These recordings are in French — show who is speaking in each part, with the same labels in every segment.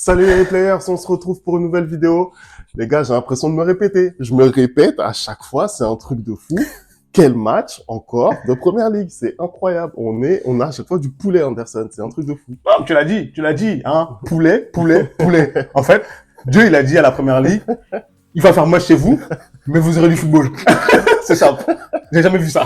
Speaker 1: Salut les players, on se retrouve pour une nouvelle vidéo. Les gars, j'ai l'impression de me répéter. Je me répète à chaque fois, c'est un truc de fou. Quel match encore de Première Ligue, c'est incroyable. On a à chaque fois du poulet Anderson, c'est un truc de fou.
Speaker 2: Non, tu l'as dit, hein. Poulet, poulet, poulet. En fait, Dieu, il a dit à la première ligue, il va faire moche chez vous, mais vous aurez du football. C'est simple. J'ai jamais vu ça.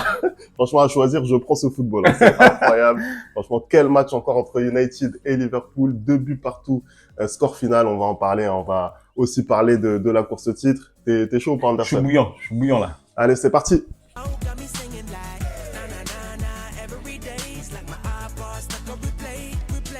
Speaker 1: Franchement, à choisir, je prends ce football. Hein. C'est incroyable. Franchement, quel match encore entre United et Liverpool. 2 buts partout. Score final, on va en parler. Hein. On va aussi parler de la course au titre. T'es chaud ou pas, Anderson?
Speaker 2: Je suis bouillant là.
Speaker 1: Allez, c'est parti.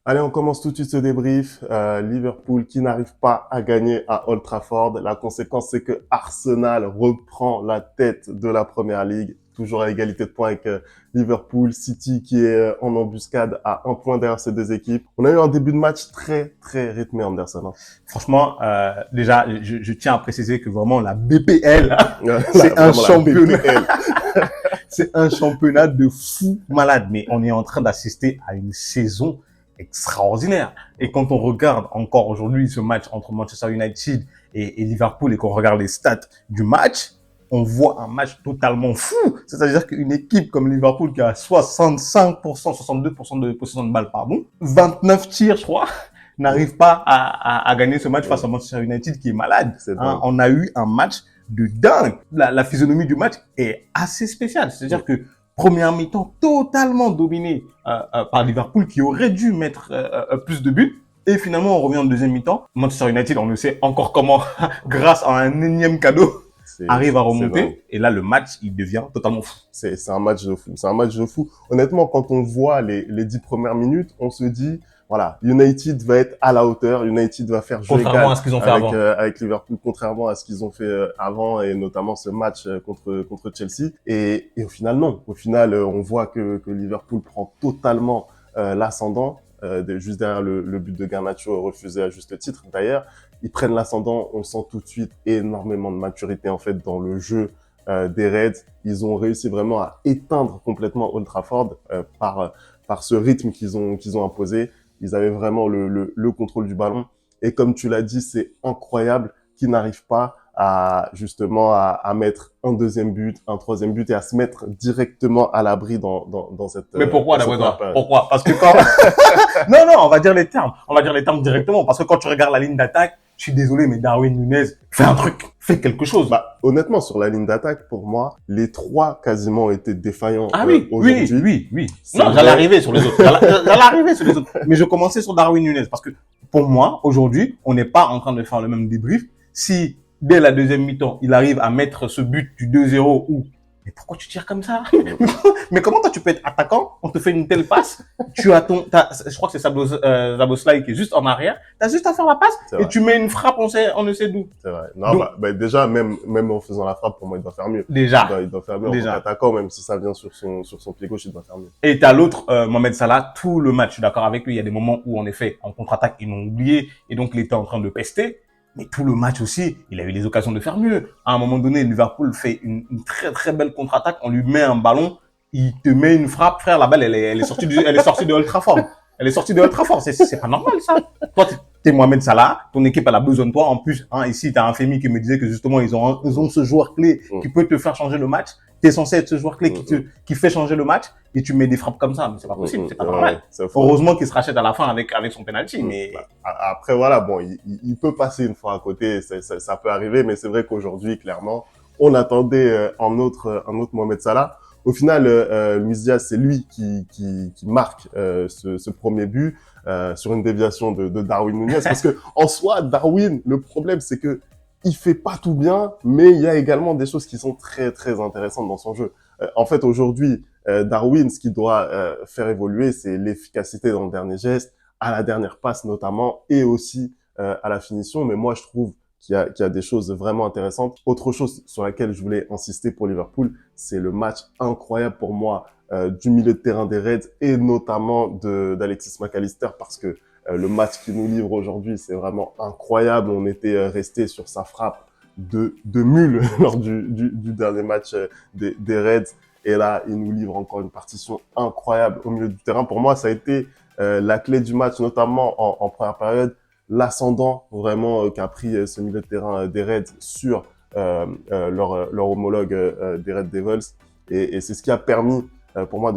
Speaker 1: Allez, on commence tout de suite ce débrief. Liverpool qui n'arrive pas à gagner à Old Trafford. La conséquence, c'est que Arsenal reprend la tête de la Première Ligue. Toujours à égalité de points avec Liverpool. City qui est en embuscade à 1 point derrière ces deux équipes. On a eu un début de match très, très rythmé, Anderson. Hein.
Speaker 2: Franchement, déjà, je tiens à préciser que vraiment la BPL, c'est un championnat. C'est un championnat de fou malade. Mais on est en train d'assister à une saison extraordinaire. Et quand on regarde encore aujourd'hui ce match entre Manchester United et Liverpool et qu'on regarde les stats du match, on voit un match totalement fou. C'est-à-dire qu'une équipe comme Liverpool qui a 65%, 62% de possession de balle, 29 tirs, je crois, n'arrive pas à gagner ce match face à Manchester United qui est malade. Hein, on a eu un match de dingue. La physionomie du match est assez spéciale. C'est-à-dire que première mi-temps totalement dominée par Liverpool qui aurait dû mettre plus de buts. Et finalement, on revient en deuxième mi-temps. Manchester United, on ne sait encore comment, grâce à un énième cadeau, arrive à remonter. Et là, le match, il devient totalement fou.
Speaker 1: C'est un match de fou. C'est un match de fou. Honnêtement, quand on voit les 10 premières minutes, on se dit, voilà, United va être à la hauteur. United va faire jouer
Speaker 2: contrairement à ce qu'ils ont fait avant.
Speaker 1: Avec Liverpool, contrairement à ce qu'ils ont fait avant et notamment ce match contre Chelsea. Et au final, non. Au final, on voit que Liverpool prend totalement l'ascendant. Juste derrière le but de Garnacho refusé à juste titre. D'ailleurs, ils prennent l'ascendant. On sent tout de suite énormément de maturité en fait dans le jeu des Reds. Ils ont réussi vraiment à éteindre complètement Old Trafford par ce rythme qu'ils ont imposé. Ils avaient vraiment le contrôle du ballon. Et comme tu l'as dit, c'est incroyable qu'ils n'arrivent pas à mettre un deuxième but, un troisième but et à se mettre directement à l'abri dans cette.
Speaker 2: Mais pourquoi d'abord? Pourquoi? Parce que quand non, on va dire les termes. On va dire les termes directement parce que quand tu regardes la ligne d'attaque, je suis désolé, mais Darwin Nunez fait un truc, fait quelque chose.
Speaker 1: Bah, honnêtement, sur la ligne d'attaque, pour moi, les trois quasiment étaient défaillants.
Speaker 2: Oui. Non, j'allais arriver sur les autres. Mais je commençais sur Darwin Nunez parce que pour moi, aujourd'hui, on n'est pas en train de faire le même débrief. Si dès la deuxième mi-temps, il arrive à mettre ce but du 2-0 ou mais pourquoi tu tires comme ça? Mais comment toi tu peux être attaquant? On te fait une telle passe, tu as je crois que c'est Szoboszlai qui est juste en arrière. T'as juste à faire la passe et tu mets une frappe, on ne sait d'où.
Speaker 1: C'est vrai. Non, donc, déjà même en faisant la frappe, pour moi, il doit faire mieux.
Speaker 2: Déjà.
Speaker 1: Il doit faire mieux en tant qu'attaquant, même si ça vient sur son pied gauche, il doit faire mieux.
Speaker 2: Et t'as l'autre, Mohamed Salah, tout le match, je suis d'accord avec lui. Il y a des moments où en effet, en contre-attaque, ils l'ont oublié et donc il était en train de pester. Mais tout le match aussi, il a eu les occasions de faire mieux. À un moment donné, Liverpool fait une très très belle contre-attaque. On lui met un ballon, il te met une frappe, frère. La balle, elle est sortie de Old Trafford. Elle est sortie de Old Trafford. C'est pas normal ça. Toi, t'es Mohamed Salah, ton équipe elle a besoin de toi. En plus, hein, ici t'as un Femi qui me disait que justement ils ont ce joueur clé qui peut te faire changer le match. T'es censé être ce joueur clé qui fait changer le match et tu mets des frappes comme ça. Mais c'est pas possible, c'est pas normal. Heureusement qu'il se rachète à la fin avec son penalty. Mais
Speaker 1: après voilà, bon, il peut passer une fois à côté, ça peut arriver, mais c'est vrai qu'aujourd'hui clairement, on attendait un autre Mohamed Salah. Au final, Luis Diaz, c'est lui qui marque ce premier but sur une déviation de Darwin Nunez. Parce que en soi, Darwin, le problème, c'est que il fait pas tout bien, mais il y a également des choses qui sont très très intéressantes dans son jeu. En fait, aujourd'hui, Darwin, ce qu'il doit faire évoluer, c'est l'efficacité dans le dernier geste, à la dernière passe notamment, et aussi à la finition. Mais moi, je trouve qu'il y a des choses vraiment intéressantes. Autre chose sur laquelle je voulais insister pour Liverpool, c'est le match incroyable pour moi du milieu de terrain des Reds et notamment d'Alexis McAllister parce que le match qu'il nous livre aujourd'hui, c'est vraiment incroyable. On était resté sur sa frappe de mule lors du dernier match des Reds. Et là, il nous livre encore une partition incroyable au milieu du terrain. Pour moi, ça a été la clé du match, notamment en première période. l'ascendant vraiment qu'a pris ce milieu de terrain des Reds sur leur homologue des Red Devils. Et c'est ce qui a permis pour moi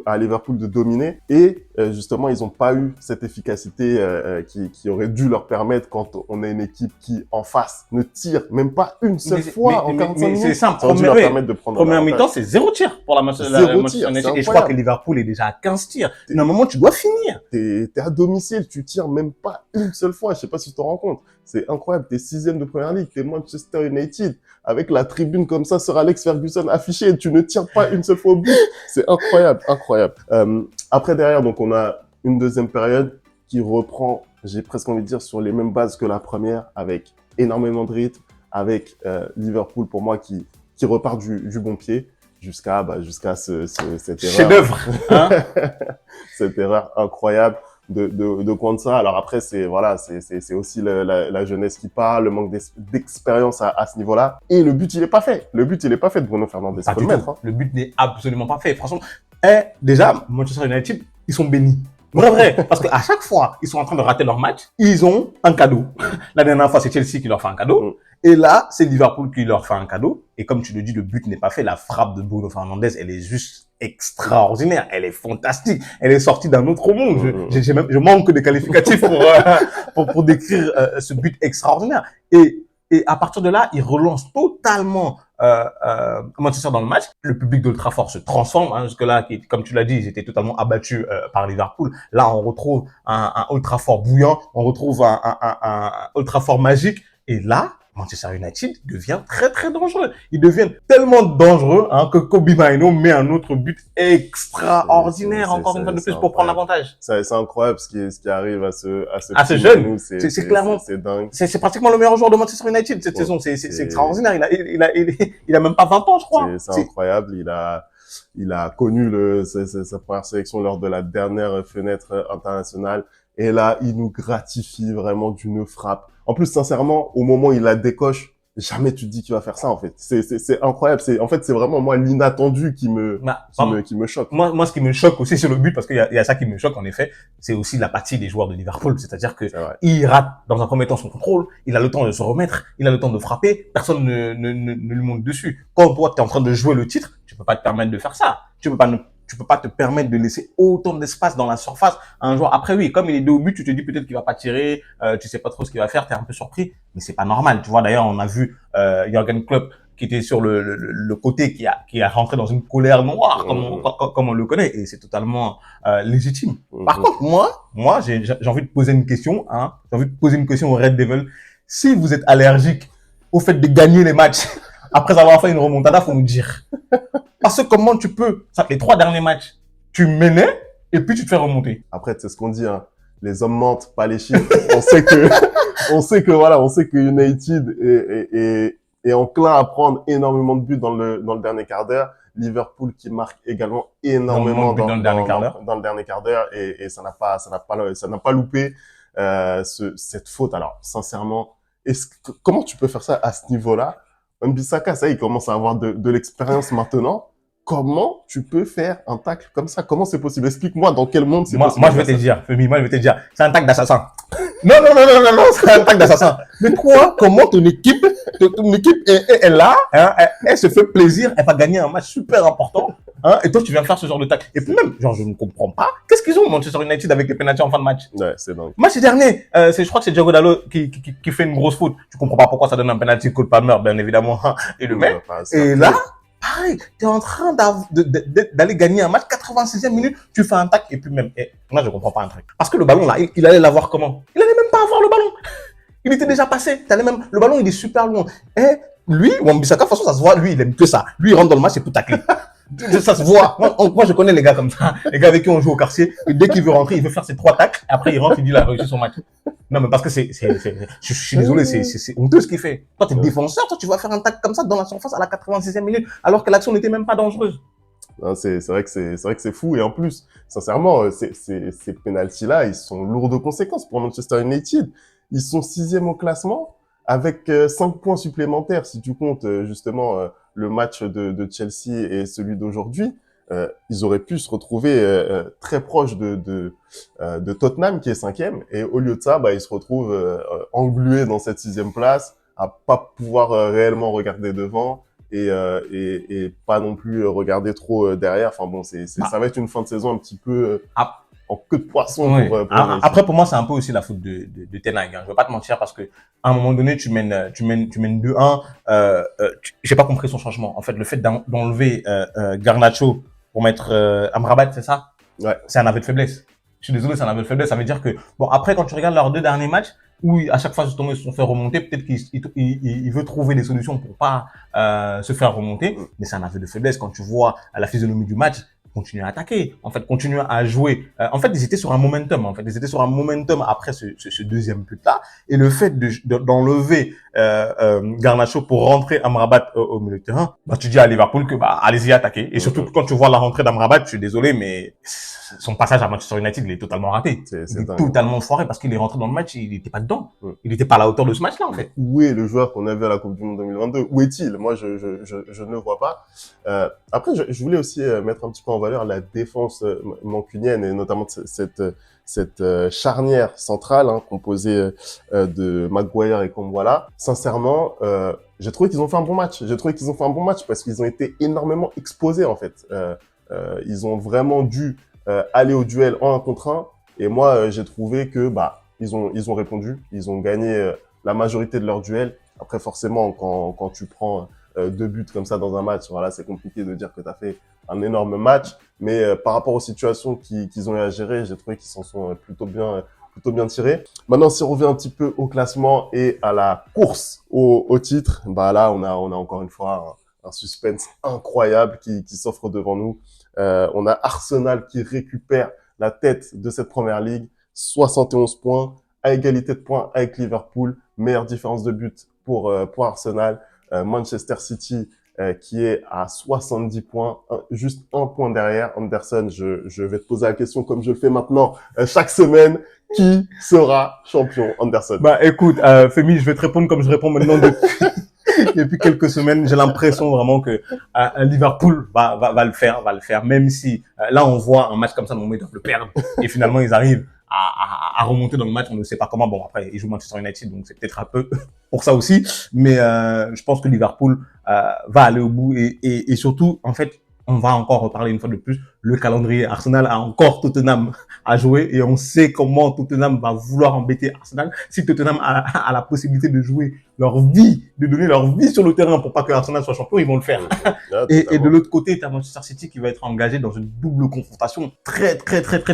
Speaker 1: à Liverpool de dominer. Et justement, ils n'ont pas eu cette efficacité qui aurait dû leur permettre quand on a une équipe qui, en face, ne tire même pas une seule fois en 45 minutes.
Speaker 2: C'est simple.
Speaker 1: Ça aurait dû leur permettre de prendre
Speaker 2: première mi-temps, c'est 0 tir pour la Manchester United. Et je crois que Liverpool est déjà à 15 tirs. À un moment, tu dois finir.
Speaker 1: T'es à domicile, tu tires même pas une seule fois. Je sais pas si tu te rends compte. C'est incroyable. T'es 6e de Première Ligue, t'es Manchester United. Avec la tribune comme ça, Sir Alex Ferguson affichée, tu ne tires pas une seule fois au but. C'est incroyable, incroyable. Après, derrière, donc, on a une deuxième période qui reprend, j'ai presque envie de dire, sur les mêmes bases que la première, avec énormément de rythme, avec Liverpool, pour moi, qui repart du bon pied jusqu'à cette erreur.
Speaker 2: Chef-d'œuvre, hein.
Speaker 1: Cette erreur incroyable de Kwanzaa. Alors après, c'est aussi la jeunesse qui parle, le manque d'expérience à ce niveau-là. Et le but, il est pas fait. Le but, il est pas fait de Bruno Fernandes.
Speaker 2: Pas du tout. Hein. Le but n'est absolument pas fait. Franchement, déjà, Manchester United, ils sont bénis. Vrai. Parce qu'à chaque fois, ils sont en train de rater leur match, ils ont un cadeau. La dernière fois, c'est Chelsea qui leur fait un cadeau. Et là, c'est Liverpool qui leur fait un cadeau. Et comme tu le dis, le but n'est pas fait. La frappe de Bruno Fernandes, elle est juste extraordinaire. Elle est fantastique. Elle est sortie d'un autre monde. Je manque de qualificatifs pour décrire ce but extraordinaire. Et à partir de là, il relance totalement Manchester dans le match. Le public d'Old Trafford se transforme. Hein, jusque-là, comme tu l'as dit, ils étaient totalement abattus par Liverpool. Là, on retrouve un Old Trafford bouillant. On retrouve un Old Trafford magique. Et là, Manchester United devient très très dangereux. Ils deviennent tellement dangereux que Kobe Mainoo met un autre but extraordinaire encore une fois de plus pour prendre l'avantage.
Speaker 1: C'est incroyable ce qui arrive à ce
Speaker 2: jeune. C'est clairement,
Speaker 1: c'est dingue.
Speaker 2: C'est pratiquement le meilleur joueur de Manchester United cette saison. C'est extraordinaire. Il a même pas 20 ans, je crois.
Speaker 1: C'est incroyable. Il a connu sa première sélection lors de la dernière fenêtre internationale. Et là, il nous gratifie vraiment d'une frappe. En plus, sincèrement, au moment où il la décoche, jamais tu te dis qu'il va faire ça, en fait. C'est incroyable. En fait, c'est vraiment, moi, l'inattendu qui me choque.
Speaker 2: Moi, ce qui me choque aussi sur le but, parce qu'il y a ça qui me choque, en effet, c'est aussi l'apathie des joueurs de Liverpool. C'est-à-dire que il rate, dans un premier temps, son contrôle. Il a le temps de se remettre. Il a le temps de frapper. Personne ne lui monte dessus. Quand toi, t'es en train de jouer le titre, tu peux pas te permettre de faire ça. Tu peux pas te permettre de laisser autant d'espace dans la surface à un joueur. Après, oui, comme il est dos au but, tu te dis peut-être qu'il va pas tirer, tu sais pas trop ce qu'il va faire, t'es un peu surpris, mais c'est pas normal. Tu vois, d'ailleurs, on a vu Jürgen Klopp qui était sur le côté, qui a rentré dans une colère noire, comme on le connaît, et c'est totalement légitime. Par contre, moi, j'ai envie de poser une question, hein. J'ai envie de poser une question au Red Devil. Si vous êtes allergique au fait de gagner les matchs après avoir fait une remontada, faut nous dire. Parce que comment tu peux, les 3 derniers matchs, tu menais et puis tu te fais remonter.
Speaker 1: Après, c'est ce qu'on dit, hein. Les hommes mentent, pas les chiffres. on sait que United est enclin à prendre énormément de buts dans le dernier quart d'heure. Liverpool qui marque également énormément dans le dernier quart d'heure et ça n'a pas loupé cette faute. Alors, sincèrement, comment tu peux faire ça à ce niveau-là? Wan-Bissaka, ça, il commence à avoir de l'expérience maintenant. Comment tu peux faire un tacle comme ça? Comment c'est possible? Explique-moi dans quel monde c'est possible.
Speaker 2: Moi, je vais te dire, Femi, c'est un tacle d'assassin. Non, c'est un tacle d'assassin. Mais toi, comment ton équipe est là, hein, elle se fait plaisir, elle va gagner un match super important, hein, et toi, tu viens faire ce genre de tacle. Et puis même, genre, je ne comprends pas. Qu'est-ce qu'ils ont, Manchester United, avec les pénaltys en fin de match?
Speaker 1: Ouais, c'est dingue.
Speaker 2: Match dernier, je crois que c'est Diogo Dalot qui fait une grosse faute. Tu comprends pas pourquoi ça donne un penalty Cole Palmer, bien évidemment, et le met. Et là, pareil, t'es en train d'aller gagner un match, 86e minute, tu fais un tac, et puis même, moi je comprends pas un truc. Parce que le ballon là, il allait l'avoir comment? Il allait même pas avoir le ballon. Il était déjà passé. Le ballon il est super loin. Et lui, Wan-Bissaka, de toute façon ça se voit, lui il aime que ça. Lui il rentre dans le match, c'est pour tacler. Ça se voit. Moi je connais les gars comme ça, les gars avec qui on joue au quartier, et dès qu'il veut rentrer, il veut faire ses 3 tacles, et après il rentre, il dit il a réussi son match. Non, mais parce que je suis désolé, c'est honteux ce qu'il fait. Toi, t'es défenseur, toi, tu vas faire un tacle comme ça dans la surface à la 86e minute, alors que l'action n'était même pas dangereuse.
Speaker 1: Non, c'est vrai que c'est fou. Et en plus, sincèrement, ces pénaltys-là, ils sont lourds de conséquences pour Manchester United. Ils sont 6e au classement avec 5 points supplémentaires si tu comptes justement le match de Chelsea et celui d'aujourd'hui. ils auraient pu se retrouver très proches de Tottenham, qui est 5e. Et au lieu de ça, ils se retrouvent englués dans cette 6e place, à pas pouvoir réellement regarder devant. Et pas non plus regarder trop derrière. Enfin bon, ça va être une fin de saison un petit peu en queue de poisson
Speaker 2: oui.
Speaker 1: pour
Speaker 2: Après, pour moi, c'est un peu aussi la faute de Ten Hag. Hein. Je vais pas te mentir parce que à un moment donné, tu mènes 2-1. J'ai pas compris son changement. En fait, le fait d'enlever Garnacho pour mettre Amrabat, c'est ça?
Speaker 1: Ouais.
Speaker 2: C'est un aveu de faiblesse. Je suis désolé, c'est un aveu de faiblesse. Ça veut dire que bon, après, quand tu regardes leurs 2 derniers matchs, où à chaque fois justement ils se sont fait remonter, peut-être qu'il veut trouver des solutions pour pas se faire remonter, mais c'est un aveu de faiblesse. Quand tu vois la physionomie du match, continuer à attaquer, en fait, continuer à jouer. En fait, ils étaient sur un momentum, en fait. Ils étaient sur un momentum après ce deuxième but-là. Et le fait d'enlever Garnacho pour rentrer Amrabat au milieu de terrain, tu dis à Liverpool que allez-y attaquer. Et surtout quand tu vois la rentrée d'Amrabat, je suis désolé, mais son passage à Manchester United, il est totalement raté. Il est totalement foiré parce qu'il est rentré dans le match, il n'était pas dedans. Il n'était pas à la hauteur de ce match-là, en fait.
Speaker 1: Où est le joueur qu'on a vu à la Coupe du Monde 2022? Où est-il? Moi, je ne le vois pas. Après, je voulais aussi mettre un petit peu en valeur la défense mancunienne et notamment cette charnière centrale composée de Maguire et Kambwala. Sincèrement, j'ai trouvé qu'ils ont fait un bon match. J'ai trouvé qu'ils ont fait un bon match parce qu'ils ont été énormément exposés en fait. Ils ont vraiment dû aller au duel en 1 contre 1. Et moi, j'ai trouvé que ils ont répondu. Ils ont gagné la majorité de leurs duels. Après, forcément, quand tu prends 2 buts comme ça dans un match, voilà, c'est compliqué de dire que tu as fait un énorme match. Mais par rapport aux situations qu'ils ont eu à gérer, j'ai trouvé qu'ils s'en sont plutôt bien tirés. Maintenant, si on revient un petit peu au classement et à la course au titre, là, on a encore une fois un suspense incroyable qui s'offre devant nous. On a Arsenal qui récupère la tête de cette première ligue, 71 points, à égalité de points avec Liverpool, meilleure différence de but pour Arsenal. Manchester City qui est à 70 points, juste 1 point derrière. Anderson, je vais te poser la question comme je le fais maintenant chaque semaine. Qui sera champion, Anderson?
Speaker 2: Écoute, Femi, je vais te répondre comme je réponds maintenant depuis quelques semaines. J'ai l'impression vraiment que Liverpool va le faire, même si là on voit un match comme ça, normalement ils doivent le perdre et finalement ils arrivent à remonter dans le match. On ne sait pas comment. Bon, après ils jouent Manchester United, donc c'est peut-être un peu pour ça aussi. Mais je pense que Liverpool va aller au bout et surtout, en fait, on va encore reparler une fois de plus. Le calendrier, Arsenal a encore Tottenham à jouer et on sait comment Tottenham va vouloir embêter Arsenal. Si Tottenham a la possibilité de jouer leur vie, de donner leur vie sur le terrain pour pas que Arsenal soit champion, ils vont le faire. Et de l'autre côté, tu as Manchester City qui va être engagé dans une double confrontation très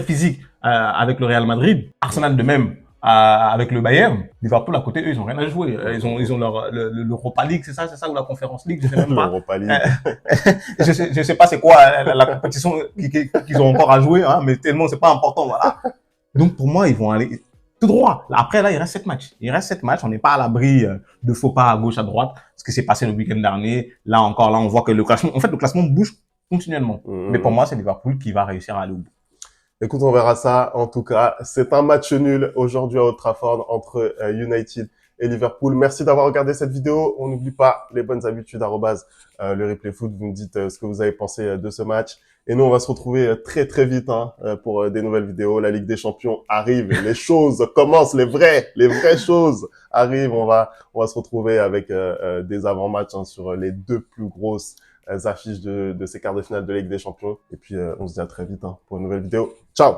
Speaker 2: physique avec le Real Madrid. Arsenal de même. Avec le Bayern, Liverpool à côté, eux, ils ont rien à jouer. Ils ont l'Europa League, c'est ça, ou la Conference League, je sais même pas.
Speaker 1: L'Europa League.
Speaker 2: Je sais pas c'est quoi la compétition qu'ils ont encore à jouer, mais tellement c'est pas important, voilà. Donc pour moi, ils vont aller tout droit. Après là, il reste 7 matchs. On n'est pas à l'abri de faux pas à gauche, à droite. Ce qui s'est passé le week-end dernier, là on voit que le classement bouge continuellement. Mais pour moi, c'est Liverpool qui va réussir à aller au bout.
Speaker 1: Écoute, on verra ça. En tout cas, c'est un match nul aujourd'hui à Old Trafford entre United et Liverpool. Merci d'avoir regardé cette vidéo. On n'oublie pas les bonnes habitudes, le replay foot. Vous me dites ce que vous avez pensé de ce match. Et nous, on va se retrouver très vite pour des nouvelles vidéos. La Ligue des Champions arrive. Les choses commencent. Les vraies choses arrivent. On va se retrouver avec des avant-matchs sur les 2 plus grosses affiches de ces quarts de finale de Ligue des Champions. Et puis, on se dit à très vite pour une nouvelle vidéo. Ciao!